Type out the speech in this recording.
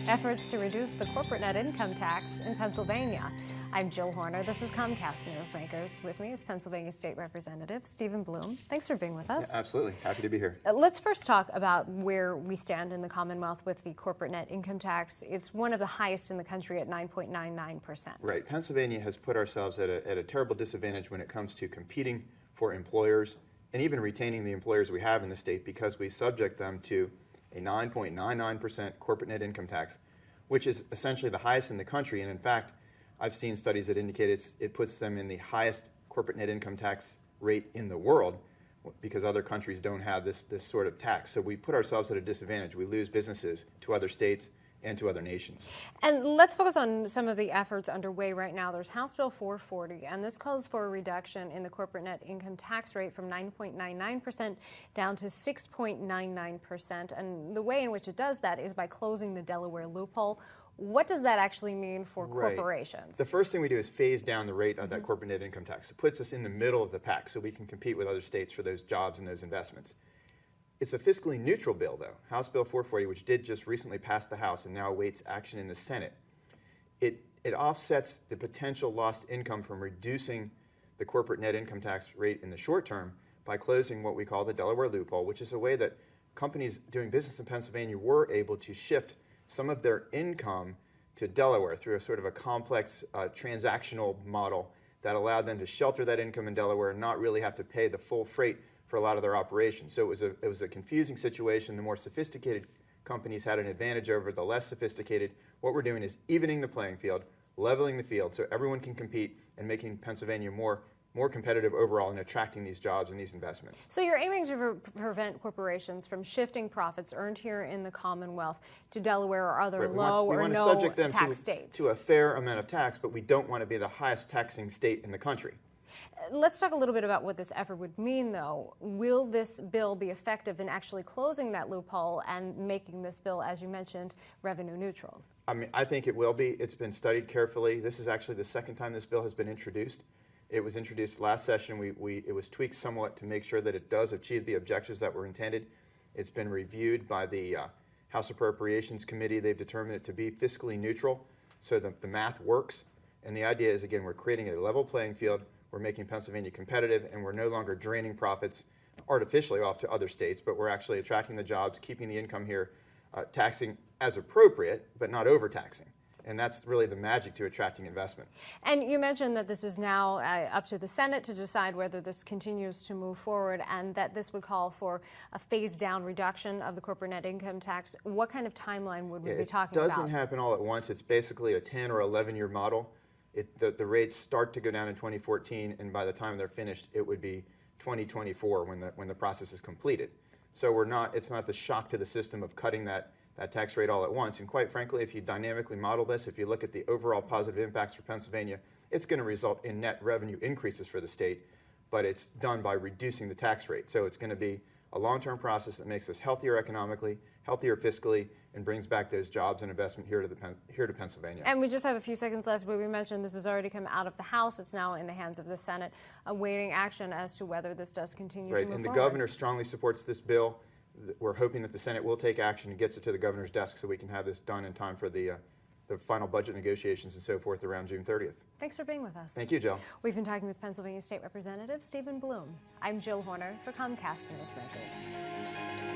efforts to reduce the corporate net income tax in Pennsylvania. I'm Jill Horner. This is Comcast Newsmakers. With me is Pennsylvania State Representative Stephen Bloom. Thanks for being with us. Yeah, absolutely. Happy to be here. Let's first talk about where we stand in the Commonwealth with the corporate net income tax. It's one of the highest in the country at 9.99%. Right. Pennsylvania has put ourselves at a terrible disadvantage when it comes to competing for employers and even retaining the employers we have in the state, because we subject them to a 9.99% corporate net income tax, which is essentially the highest in the country. And in fact, I've seen studies that indicate it puts them in the highest corporate net income tax rate in the world, because other countries don't have this sort of tax. So we put ourselves at a disadvantage. We lose businesses to other states and to other nations. And let's focus on some of the efforts underway right now. There's House Bill 440, and this calls for a reduction in the corporate net income tax rate from 9.99% down to 6.99%. And the way in which it does that is by closing the Delaware loophole. What does that actually mean for corporations? The first thing we do is phase down the rate of that corporate net income tax. It puts us in the middle of the pack so we can compete with other states for those jobs and those investments. It's a fiscally neutral bill, though. House Bill 440, which did just recently pass the House and now awaits action in the Senate, it offsets the potential lost income from reducing the corporate net income tax rate in the short term by closing what we call the Delaware loophole, which is a way that companies doing business in Pennsylvania were able to shift some of their income to Delaware through a sort of a complex transactional model that allowed them to shelter that income in Delaware and not really have to pay the full freight for a lot of their operations. So it was a confusing situation. The more sophisticated companies had an advantage over the less sophisticated. What we're doing is evening the playing field, leveling the field so everyone can compete, and making Pennsylvania more competitive overall in attracting these jobs and these investments. So you're aiming to prevent corporations from shifting profits earned here in the Commonwealth to Delaware or other low or no tax states. To a fair amount of tax, but we don't want to be the highest taxing state in the country. Let's talk a little bit about what this effort would mean, though. Will this bill be effective in actually closing that loophole and making this bill, as you mentioned, revenue neutral? I think it will be. It's been studied carefully. This is actually the second time this bill has been introduced. It was introduced last session. It was tweaked somewhat to make sure that it does achieve the objectives that were intended. It's been reviewed by the House Appropriations Committee. They've determined it to be fiscally neutral, so the math works. And the idea is, again, we're creating a level playing field. We're making Pennsylvania competitive, and we're no longer draining profits artificially off to other states, but we're actually attracting the jobs, keeping the income here, taxing as appropriate, but not overtaxing. And that's really the magic to attracting investment. And you mentioned that this is now up to the Senate to decide whether this continues to move forward, and that this would call for a phased-down reduction of the corporate net income tax. What kind of timeline would we be talking about? It doesn't happen all at once. It's basically a 10 or 11-year model. The rates start to go down in 2014, and by the time they're finished, it would be 2024 when the process is completed. So it's not the shock to the system of cutting that tax rate all at once. And quite frankly, if you dynamically model this, if you look at the overall positive impacts for Pennsylvania, it's going to result in net revenue increases for the state, but it's done by reducing the tax rate. So it's going to be a long-term process that makes us healthier economically, healthier fiscally, and brings back those jobs and investment here to Pennsylvania. And we just have a few seconds left, but we mentioned this has already come out of the House. It's now in the hands of the Senate, awaiting action as to whether this does continue to move forward. And the governor strongly supports this bill. We're hoping that the Senate will take action and gets it to the governor's desk so we can have this done in time for the final budget negotiations and so forth around June 30th. Thanks for being with us. Thank you, Jill. We've been talking with Pennsylvania State Representative Stephen Bloom. I'm Jill Horner for Comcast Newsmakers.